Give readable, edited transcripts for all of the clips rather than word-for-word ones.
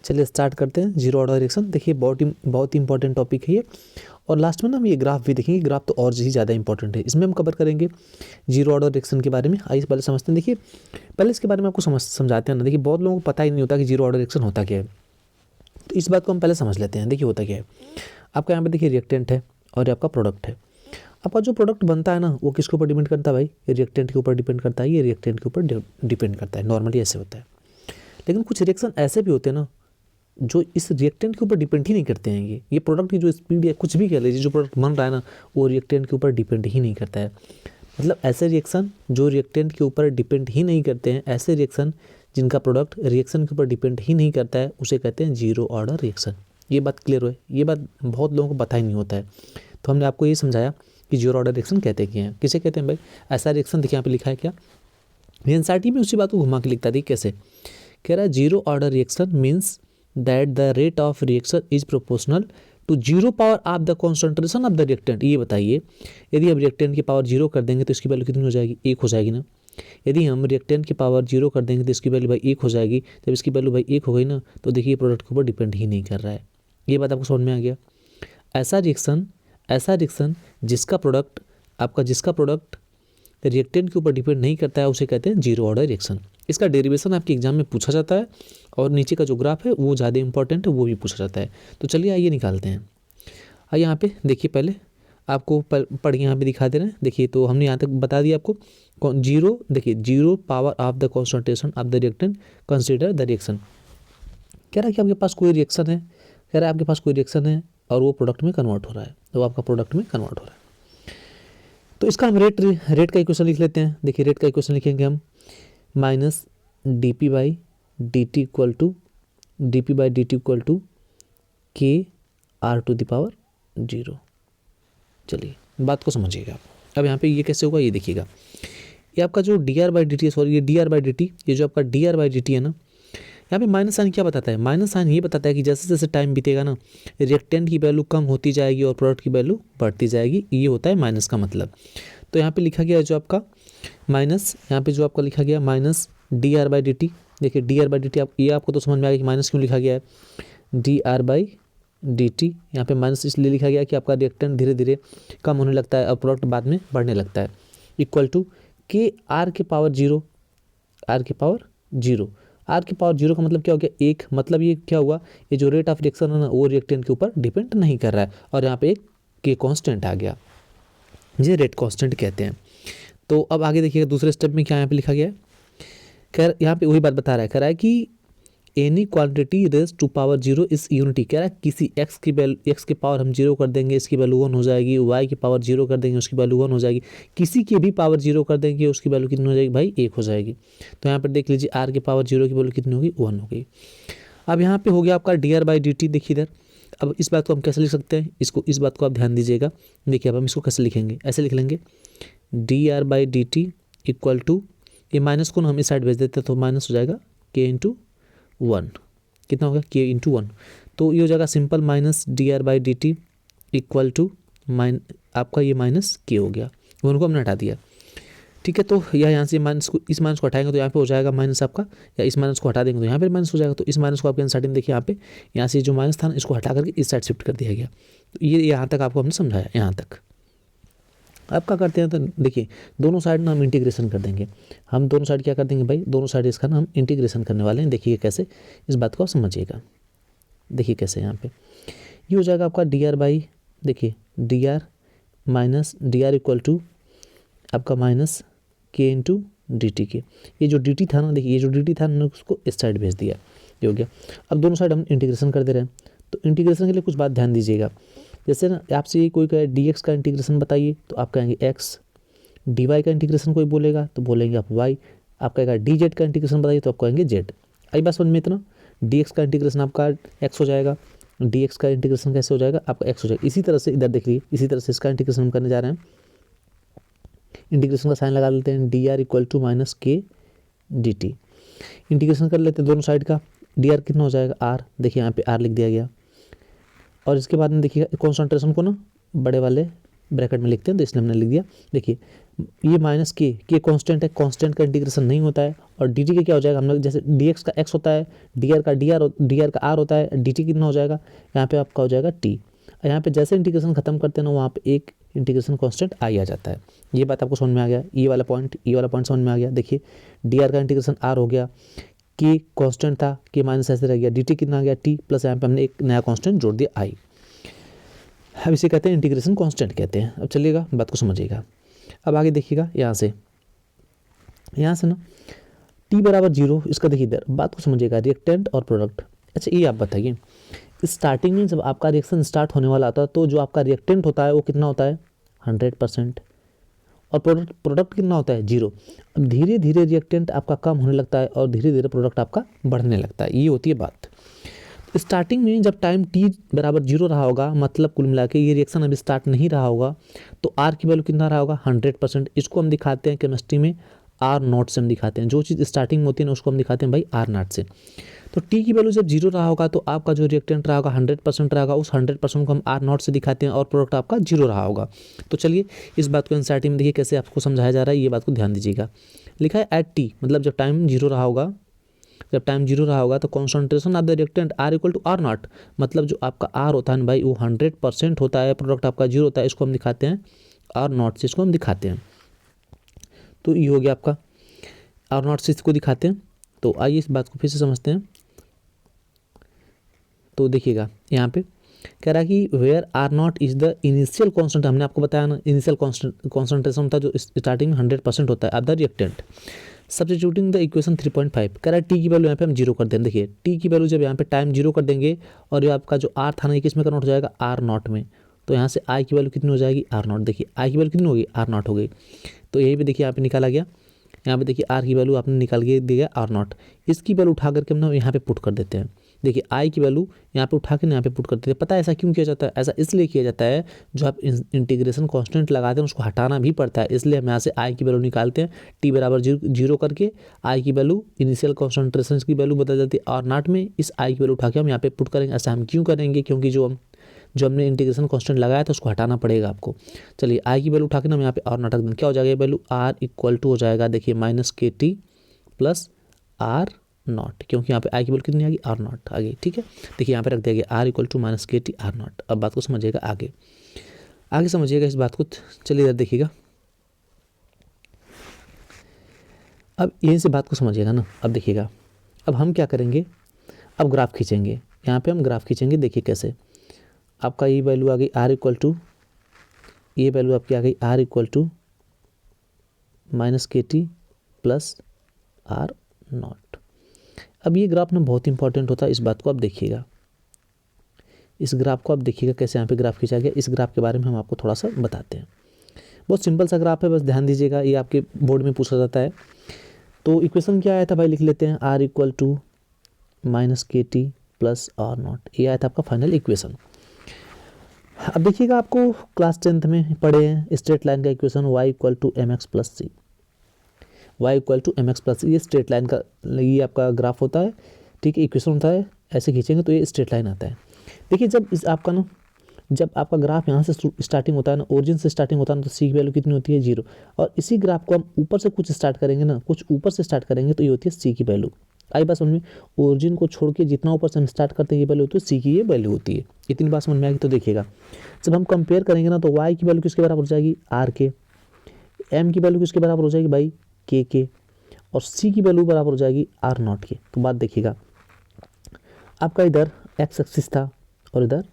चलिए स्टार्ट करते हैं जीरो ऑर्डर रिएक्शन। देखिए बहुत ही इंपॉर्टेंट टॉपिक है ये। और लास्ट में ना हम ये ग्राफ भी देखेंगे, ग्राफ तो और ही ज़्यादा इंपॉर्टेंट है। इसमें हम कवर करेंगे जीरो ऑर्डर रिएक्शन के बारे में। आइए पहले समझते हैं। देखिए पहले इसके बारे में आपको समझाते हैं ना। देखिए बहुत लोगों को पता ही नहीं होता कि जीरो ऑर्डर रिएक्शन होता क्या है, तो इस बात को हम पहले समझ लेते हैं। देखिए होता क्या है, आपका यहाँ पे देखिए रिएक्टेंट है और ये आपका प्रोडक्ट है। आपका जो प्रोडक्ट बनता है ना वो किसके ऊपर डिपेंड करता है भाई? रिएक्टेंट के ऊपर डिपेंड करता है, ये रिएक्टेंट के ऊपर डिपेंड करता है। नॉर्मली ऐसे होता है, लेकिन कुछ रिएक्शन ऐसे भी होते हैं ना जो इस रिएक्टेंट के ऊपर डिपेंड ही नहीं करते हैं। ये प्रोडक्ट की जो स्पीड है, कुछ भी कह लीजिए, जो प्रोडक्ट बन रहा है ना वो रिएक्टेंट के ऊपर डिपेंड ही नहीं करता है। मतलब ऐसे रिएक्शन जो रिएक्टेंट के ऊपर डिपेंड ही नहीं करते हैं, ऐसे रिएक्शन जिनका प्रोडक्ट रिएक्शन के ऊपर डिपेंड ही नहीं करता है, उसे कहते हैं जीरो ऑर्डर रिएक्शन। ये बात क्लियर हो? ये बात बहुत लोगों को पता ही नहीं होता है। तो हमने आपको ये समझाया कि जीरो ऑर्डर रिएक्शन कहते क्या हैं। किसे कहते हैं भाई? ऐसा रिएक्शन देखिए यहाँ पे लिखा है क्या, एनसीईआरटी में उसी बात को घुमा के लिखता है। कैसे कह रहा है? Zero order reaction means that the rate of reaction is proportional to zero power of the concentration of the reactant. ये बताइए, यदि हम रिएक्टेंट की पावर जीरो कर देंगे तो इसकी वैल्यू कितनी हो जाएगी? 1 हो जाएगी ना। यदि हम रिएक्टेंट की पावर जीरो कर देंगे तो इसकी वैल्यू भाई 1 हो जाएगी। जब इसकी वैल्यू भाई 1 हो गई ना तो देखिए प्रोडक्ट के ऊपर डिपेंड ही नहीं कर रहा है। ये बात आपको समझ में आ गया? ऐसा रिएक्शन जिसका प्रोडक्ट रिएक्टेंट के ऊपर डिपेंड नहीं करता है उसे कहते हैं जीरो ऑर्डर रिएक्शन। इसका डेरिवेशन आपके एग्जाम में पूछा जाता है और नीचे का जो ग्राफ है वो ज़्यादा इंपॉर्टेंट है, वो भी पूछा जाता है। तो चलिए आइए निकालते हैं। आइए यहाँ पे देखिए, पहले आपको पढ़ के यहाँ पे दिखा दे रहे हैं। देखिए तो हमने यहाँ तक बता दिया आपको जीरो। देखिए zero power of the concentration of the reactant consider the reaction. कह रहा है कि आपके पास कोई रिएक्शन है, कह रहा है आपके पास कोई रिएक्शन है और वो प्रोडक्ट में कन्वर्ट हो रहा है, तो आपका प्रोडक्ट में कन्वर्ट हो रहा है। तो इसका हम रेट का इक्वेशन लिख लेते हैं। देखिए रेट का इक्वेशन लिखेंगे हम minus d p by d t equal to k r to the power zero. चलिए बात को समझिएगा आप। अब यहाँ पे ये कैसे होगा ये देखिएगा। ये आपका जो d r by d t, sorry ये d r by d t, ये जो आपका d r by d t है ना, यहाँ पे माइनस साइन क्या बताता है? माइनस साइन ये बताता है कि जैसे जैसे टाइम बीतेगा ना रिएक्टेंट की वैल्यू कम होती जाएगी और प्रोडक्ट की वैल्यू बढ़ती जाएगी। ये होता है माइनस का मतलब। तो यहाँ पे लिखा गया जो आपका माइनस, यहाँ पे जो आपका लिखा गया minus d r by d t. देखिए d r by d t ये आपको तो समझ में आ गया कि माइनस क्यों लिखा गया है। D r by d T यहाँ पे माइनस इसलिए लिखा गया कि आपका रिएक्टेंट धीरे धीरे कम होने लगता है और प्रोडक्ट बाद में बढ़ने लगता है। इक्वल टू के आर के पावर जीरो, आर के पावर जीरो। आर की पावर जीरो का मतलब क्या हो गया? 1। मतलब ये क्या हुआ? ये जो रेट ऑफ रिएक्शन है ना वो रिएक्टेंट के ऊपर डिपेंड नहीं कर रहा है और यहाँ पे एक के कांस्टेंट आ गया, ये रेट कांस्टेंट कहते हैं। तो अब आगे देखिएगा दूसरे स्टेप में क्या यहाँ पे लिखा गया है। खैर यहाँ पे वही बात बता रहा है, कह रहा है कि any quantity raise to power zero is unity. कह रहा है किसी एक्स की पावर हम जीरो कर देंगे इसकी वैल्यू 1 हो जाएगी, वाई की पावर जीरो कर देंगे उसकी वैल्यू 1 हो जाएगी, किसी की भी पावर जीरो कर देंगे उसकी वैल्यू कितनी हो जाएगी भाई? 1 हो जाएगी। तो यहाँ पर देख लीजिए आर की पावर जीरो की वैल्यू कितनी होगी? 1 हो गई। अब यहाँ पे हो गया आपका d r by d t. देखिए इधर अब इस बात को हम कैसे लिख सकते हैं, इस बात को आप ध्यान दीजिएगा। देखिए अब हम इसको कैसे लिखेंगे, ऐसे लिख लेंगे d r by d t equal to, ये माइनस को हम इस साइड भेज देते हैं तो माइनस हो जाएगा के इंटू 1। कितना होगा? के इंटू 1। तो ये हो जाएगा simple minus d r by d t equal to आपका ये माइनस के हो गया, वन को हमने हटा दिया। ठीक है, तो यहाँ से माइनस को, इस माइनस को हटाएंगे तो यहाँ पे हो जाएगा माइनस आपका, या इस माइनस को हटा देंगे तो यहाँ पे माइनस हो जाएगा। तो इस माइनस को आपके एनसीईआरटी में देखिए यहाँ पे, यहाँ से जो माइनस था ना इसको हटा करके इस साइड शिफ्ट कर दिया गया। तो ये यहाँ तक आपको हमने समझाया, यहाँ तक। अब क्या करते हैं तो देखिए दोनों साइड ना हम इंटीग्रेशन कर देंगे। हम दोनों साइड क्या कर देंगे भाई? दोनों साइड इसका ना हम इंटीग्रेशन करने वाले हैं। देखिए कैसे, इस बात को आप समझिएगा। देखिए कैसे, यहाँ पे ये हो जाएगा आपका डी आर बाई, देखिए d r minus d r equal to आपका minus k into d t के। ये जो डी टी था ना, देखिए ये जो डी टी था हमने उसको इस साइड भेज दिया, ये हो गया। अब दोनों साइड हम इंटीग्रेशन कर दे रहे हैं। तो इंटीग्रेशन के लिए कुछ बात ध्यान दीजिएगा। जैसे ना आपसे ये कोई कहे डी एक्स का इंटीग्रेशन बताइए तो आप कहेंगे एक्स, डी वाई का इंटीग्रेशन कोई बोलेगा तो बोलेंगे आप वाई, आप कहेगा डी जेड का इंटीग्रेशन बताइए तो आप कहेंगे जेड। आई बात समझ में? इतना डी एक्स का इंटीग्रेशन आपका एक्स हो जाएगा, डी एक्स का इंटीग्रेशन कैसे हो जाएगा? आपका एक्स हो जाएगा। इसी तरह से इधर देख लीजिए, इसी तरह से इसका इंटीग्रेशन हम करने जा रहे हैं। इंटीग्रेशन का साइन लगा लेते हैं, d r equal to minus k d t. Integration कर लेते हैं दोनों साइड का। डी आर कितना हो जाएगा? आर। देखिए यहाँ पे आर लिख दिया गया। और इसके बाद में देखिएगा कॉन्सेंट्रेशन को ना बड़े वाले ब्रैकेट में लिखते हैं तो इसलिए हमने लिख दिया। देखिए ये माइनस के कांस्टेंट है, कांस्टेंट का इंटीग्रेशन नहीं होता है। और डी टी का क्या हो जाएगा, हम लोग जैसे डी एक्स का एक्स होता है, डी आर का आर होता है, डी टी कितना हो जाएगा, यहाँ पे आपका हो जाएगा टी। यहाँ पे जैसे इंटीग्रेशन खत्म करते हैं ना वहाँ पे एक इंटीग्रेशन कांस्टेंट आ जाता है। ये बात आपको समझ में आ गया, ये वाला पॉइंट समझ में आ गया। देखिए डी आर का इंटीग्रेशन आर हो गया, के कांस्टेंट था, के माइनस ऐसे रह गया, डी टी कितना आ गया टी, प्लस यहाँ पे हमने एक नया कांस्टेंट जोड़ दिया आई। अब इसे कहते हैं इंटीग्रेशन कांस्टेंट कहते हैं। अब चलिएगा बात को समझिएगा। अब आगे देखिएगा यहाँ से ना t बराबर 0, इसका देखिए इधर बात को समझिएगा, रिएक्टेंट और प्रोडक्ट। अच्छा ये आप बताइए, स्टार्टिंग में जब आपका रिएक्शन स्टार्ट होने वाला आता है तो जो आपका रिएक्टेंट होता है वो कितना होता है 100%, और प्रोडक्ट कितना होता है 0। अब धीरे धीरे रिएक्टेंट आपका कम होने लगता है और धीरे धीरे प्रोडक्ट आपका बढ़ने लगता है, ये होती है बात। स्टार्टिंग में जब टाइम t बराबर 0 रहा होगा, मतलब कुल मिला के ये रिएक्शन अभी स्टार्ट नहीं रहा होगा, तो r की वैल्यू कितना रहा होगा 100%। इसको हम दिखाते हैं केमिस्ट्री में आर नॉट से हम दिखाते हैं, जो चीज़ स्टार्टिंग में होती है ना उसको हम दिखाते हैं भाई आर नॉट से। तो t की वैल्यू जब 0 रहा होगा तो आपका जो रिएक्टेंट रहा होगा 100% रहा होगा, उस 100% को हम आर नॉट से दिखाते हैं और प्रोडक्ट आपका 0 रहा होगा। तो चलिए इस बात को एनसीईआरटी में देखिए कैसे आपको समझाया जा रहा है, ये बात को ध्यान दीजिएगा। लिखा है एट t, मतलब जब टाइम 0 रहा होगा, जब टाइम 0 रहा होगा तो concentration of the reactant R equal to R naught, मतलब जो आपका आर होता है ना भाई वो 100% होता है, प्रोडक्ट आपका 0 होता है, इसको हम दिखाते हैं आर नॉट से, इसको हम दिखाते हैं। तो ये हो गया आपका आर नॉट से इसको दिखाते हैं। तो आइए इस बात को फिर से समझते हैं। तो देखिएगा यहाँ पे कह रहा है कि where R naught is the initial constant, हमने आपको बताया ना इनिशियल कॉन्सेंट्रेशन था जो स्टार्टिंग में 100% होता है of the reactant. Substituting the equation 3.5 कह रहा है टी की वैल्यू यहाँ पे हम 0 कर देंगे। देखिए टी की वैल्यू जब यहाँ पे टाइम 0 कर देंगे और ये आपका जो आर था ना ये किस में कन्वर्ट हो जाएगा आर नॉट में, तो यहाँ से आई की वैल्यू कितनी हो जाएगी आर नॉट। देखिए आई की वैल्यू कितनी होगी आर नॉट हो गई। तो यही पे देखिए यहाँ पे निकाला गया, यहाँ पे देखिए आर की वैल्यू आपने निकाल के दिया आर नॉट, इसकी वैल्यू उठा करके हम यहाँ पे पुट कर देते हैं। देखिए आई की वैल्यू यहाँ पे उठा के यहाँ पे पुट कर देते हैं। पता है ऐसा क्यों किया जाता है, ऐसा इसलिए किया जाता है जो आप इंटीग्रेशन कांस्टेंट लगाते हैं उसको हटाना भी पड़ता है, इसलिए हम यहाँ से आई की वैल्यू निकालते हैं। टी बराबर 0 करके आई की वैल्यू इनिशियल कॉन्सेंट्रेशन की वैल्यू बदल जाती है आर नॉट में, इस आई की वैल्यू उठा के हम यहाँ पे पुट करेंगे। ऐसा हम क्यों करेंगे, क्योंकि जो हमने इंटीग्रेशन कांस्टेंट लगाया था उसको हटाना पड़ेगा आपको। चलिए आई की वैल्यू उठा के ना हम यहाँ पे आर नॉट रख देंगे, क्या हो जाएगा ये वैल्यू आर इक्वल टू हो जाएगा देखिए माइनस के टी प्लस आर नॉट, क्योंकि यहाँ पे आई की वैल्यू कितनी आ गई आर नॉट आ गई। ठीक है, देखिए यहाँ पे रख दिया गया आर इक्वल टू माइनस के टी आर नॉट। अब बात को समझिएगा आगे समझिएगा इस बात को। चलिए इधर देखिएगा, अब यहीं से बात को समझिएगा ना। अब देखिएगा अब हम क्या करेंगे, अब ग्राफ खींचेंगे, यहाँ पे हम ग्राफ खींचेंगे। देखिए कैसे आपका ये वैल्यू आ गई आर इक्वल टू, ये वैल्यू आपकी आ गई आर इक्वल टू माइनस के टी प्लस आर नॉट। अब ये ग्राफ ना बहुत इंपॉर्टेंट होता है, इस बात को आप देखिएगा, इस ग्राफ को आप देखिएगा कैसे यहाँ पे ग्राफ खींचा गया। इस ग्राफ के बारे में हम आपको थोड़ा सा बताते हैं। बहुत सिंपल सा ग्राफ है, बस ध्यान दीजिएगा, ये आपके बोर्ड में पूछा जाता है। तो इक्वेशन क्या आया था भाई, लिख लेते हैं आर इक्वल टू माइनस के टी प्लस आर नॉट, ये आया था आपका फाइनल इक्वेशन। अब देखिएगा आपको क्लास 10th में पढ़े हैं स्ट्रेट लाइन का equation y equal to m x plus c, y equal to m x plus, ये स्ट्रेट लाइन का ये आपका ग्राफ होता है। ठीक है, इक्वेशन होता है, ऐसे खींचेंगे तो ये स्ट्रेट लाइन आता है। देखिए जब इस आपका ना जब आपका ग्राफ यहाँ से स्टार्टिंग होता है ना, ओरिजिन से स्टार्टिंग होता है ना, तो सी की वैल्यू कितनी होती है 0। और इसी ग्राफ को हम ऊपर से कुछ स्टार्ट करेंगे ना, कुछ ऊपर से स्टार्ट करेंगे तो ये होती है सी की वैल्यू। आई बात समझ में, ओरिजिन को छोड़ के जितना ऊपर से हम स्टार्ट करते हैं ये वैल्यू होती है सी की, ये वैल्यू होती है। इतनी बात समझ में आएगी। तो देखिएगा जब हम कंपेयर करेंगे ना तो वाई की वैल्यू किसके बराबर हो जाएगी आर के, एम की वैल्यू किसके बराबर हो जाएगी भाई के, और सी की वैल्यू बराबर हो जाएगी आर नॉट के। तो बात देखिएगा आपका इधर एक्स एक्सिस था और इधर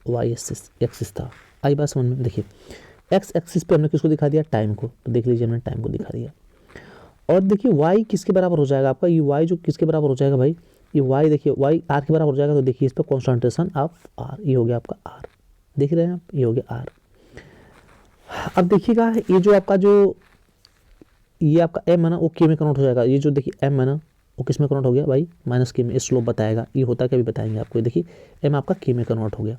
वाई एक्सिस था। आई बात समझ में। देखिए एक्स एक्सिस पे हमने किसको दिखा दिया टाइम को, तो देख लीजिए हमने टाइम को दिखा दिया। और देखिए वाई किसके बराबर हो जाएगा आपका, ये वाई जो किसके बराबर हो जाएगा भाई, ये वाई देखिए वाई आर के बराबर हो जाएगा। तो देखिए इस पर कॉन्सेंट्रेशन ऑफ आर, ये हो गया आपका आर, देख रहे हैं आप, ये हो गया आर। अब देखिएगा ये जो आपका जो ये आपका एम है ना वो के में कन्वर्ट हो जाएगा। ये जो देखिए एम है ना वो किस में कन्वर्ट हो गया भाई माइनस के में, स्लोप बताएगा, ये होता क्या भी बताएंगे आपको। देखिए एम आपका के में कन्वर्ट हो गया।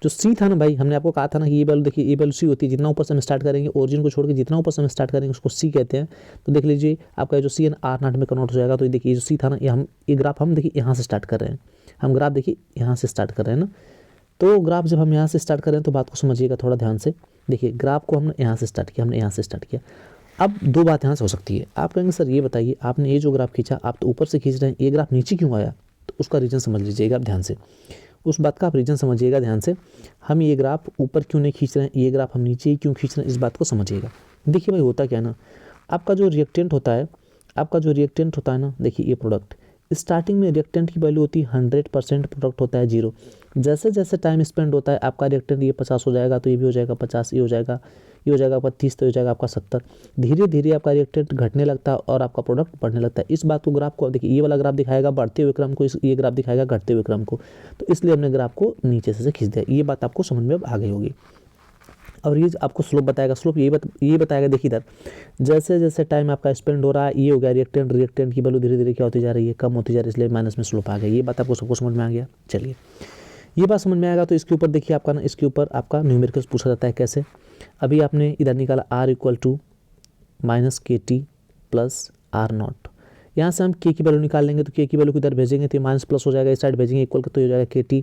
जो सी था ना भाई, हमने आपको कहा था ना कि ये वैल्यू देखिए, ये वैल्यू सी होती है, जितना ऊपर से हम स्टार्ट करेंगे ओरिजिन को छोड़ के जितना ऊपर से हम स्टार्ट करेंगे उसको सी कहते हैं। तो देख लीजिए आपका जो सी है आर नॉट में कन्वर्ट हो जाएगा। तो देखिए जो सी था ना ये ग्राफ हम देखिए यहाँ से स्टार्ट कर रहे हैं, हम ग्राफ देखिए यहाँ से स्टार्ट कर रहे हैं ना। तो ग्राफ जब हम यहाँ से स्टार्ट कर रहे हैं तो बात को समझिएगा थोड़ा ध्यान से। देखिए ग्राफ को हमने यहाँ से स्टार्ट किया, हमने यहाँ से स्टार्ट किया। अब दो बात यहाँ से हो सकती है, आप कहेंगे सर ये बताइए आपने ये जो ग्राफ खींचा आप तो ऊपर से खींच रहे हैं, ये ग्राफ नीचे क्यों आया? तो उसका रीज़न समझ लीजिएगा आप ध्यान से, उस बात का आप रीज़न समझिएगा ध्यान से। हम ये ग्राफ ऊपर क्यों नहीं खींच रहे हैं, ये ग्राफ हम नीचे ही क्यों खींच रहे हैं, इस बात को समझिएगा। देखिए भाई होता क्या ना, आपका जो रिएक्टेंट होता है, आपका जो रिएक्टेंट होता है ना, देखिए ये प्रोडक्ट स्टार्टिंग में रिएक्टेंट की वैल्यू होती है 100%, प्रोडक्ट होता है 0। जैसे जैसे टाइम स्पेंड होता है आपका रिएक्टेंट ये 50 हो जाएगा तो ये भी हो जाएगा 50, ये हो जाएगा, ये हो जाएगा आपका 30, तो हो जाएगा आपका 70। धीरे धीरे आपका रिएक्टेंट घटने लगता है और आपका प्रोडक्ट बढ़ने लगता है। इस बात को ग्राफ को देखिए, ये वाला ग्राफ दिखाएगा बढ़ते हुए क्रम को, ये ग्राफ दिखाएगा घटते हुए क्रम को, तो इसलिए हमने ग्राफ को नीचे से खींच दिया। ये बात आपको समझ में अब आ गई होगी। और ये आपको स्लोप बताएगा, स्लोप ये बताएगा, देखिए इधर जैसे जैसे टाइम आपका स्पेंड हो रहा है ये हो गया रिएक्टेंट की वैल्यू धीरे धीरे क्या होती जा रही है, कम होती जा रही है, इसलिए माइनस में स्लोप आ गया। ये बात आपको सबको समझ में आ गया। चलिए ये बात समझ में आएगा तो इसके ऊपर देखिए आपका ना, इसके ऊपर आपका न्यूमेरिकल्स पूछा जाता है कैसे। अभी आपने इधर निकाला R = -KT + R0। यहाँ से हम K की वैल्यू निकाल लेंगे, तो K की वैल्यू को इधर भेजेंगे तो माइनस प्लस हो जाएगा, इस साइड भेजेंगे इक्वल तो हो जाएगा KT,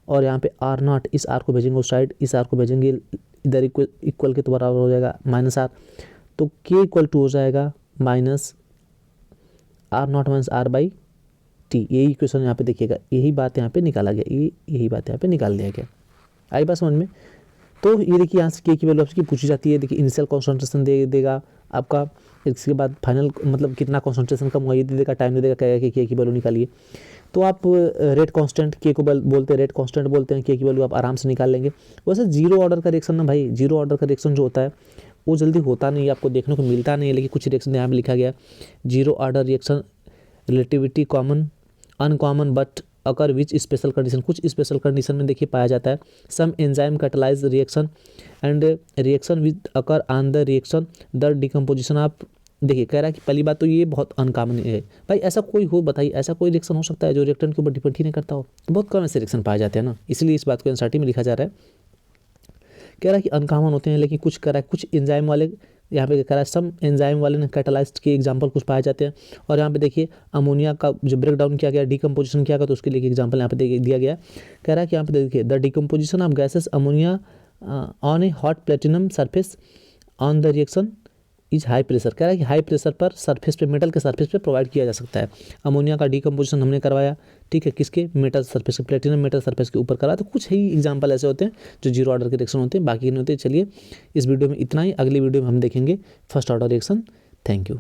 और यहाँ पे R0 इस R को भेजेंगे उस साइड, इस R को भेजेंगे इधर इक्वल के तो बराबर हो जाएगा -R, तो K = हो जाएगा -R0 - R/T। यही इक्वेशन यहाँ पे देखिएगा, यही बात यहाँ पे निकाला गया, यही बात यहाँ पे निकाल दिया गया। आई बात समझ में? तो ये देखिए यहाँ से K की वैल्यू आपकी पूछी जाती है। देखिए इनिशियल कॉन्सेंट्रेशन देगा आपका, इसके बाद फाइनल मतलब कितना कॉन्सेंट्रेशन कम हुआ ये दे देगा, टाइम दे देगा, कहेगा कि K की वैल्यू निकालिए। तो आप रेट कांस्टेंट K को बोलते हैं, रेट कांस्टेंट बोलते हैं, K की वैल्यू आप आराम से निकाल लेंगे। वैसे जीरो ऑर्डर का रिएक्शन ना भाई, जीरो ऑर्डर का रिएक्शन जो होता है वो जल्दी होता नहीं है, आपको देखने को मिलता नहीं है, लेकिन कुछ रिएक्शन यहाँ पे लिखा गया, zero order reaction relativity common uncommon but occur which special condition, कुछ स्पेशल कंडीशन में देखिए पाया जाता है। Some enzyme catalyse reaction and reaction with occur on the reaction the decomposition of. देखिए कह रहा है कि पहली बात तो ये बहुत अनकॉमन है भाई, ऐसा कोई हो बताइए, ऐसा कोई रिएक्शन हो सकता है जो रिएक्टेंट के ऊपर डिपेंड ही नहीं करता हो? तो बहुत कम ऐसे रिएक्शन पाए जाते हैं ना, इसलिए इस बात को एनसीईआरटी में लिखा जा रहा है। कह रहा है कि अनकॉमन होते हैं, लेकिन कुछ कह रहा है कुछ एंजाइम वाले, यहाँ पे कह रहा है सम एंजाइम वाले ने कैटालाइज्ड के एग्जांपल कुछ पाए जाते हैं। और यहाँ पे देखिए अमोनिया का जो ब्रेक डाउन किया गया, डिकम्पोजिशन किया गया, तो उसके लिए एग्जांपल यहाँ पे दिया गया। कह रहा है कि यहाँ पे देखिए the decomposition of gases ammonia on A hot platinum surface on the reaction is high pressure. कह रहा है कि हाई प्रेशर पर सरफेस पे, मेटल के सरफेस पे प्रोवाइड किया जा सकता है। अमोनिया का डिकम्पोजिशन हमने करवाया, ठीक है, किसके, मेटल सरफेस के, प्लेटिनम मेटल सरफेस के ऊपर करवाया। तो कुछ ही एग्जांपल ऐसे होते हैं जो जीरो ऑर्डर के रिएक्शन होते हैं, बाकी नहीं होते। चलिए इस वीडियो में इतना ही, अगली वीडियो में हम देखेंगे first order reaction. Thank you.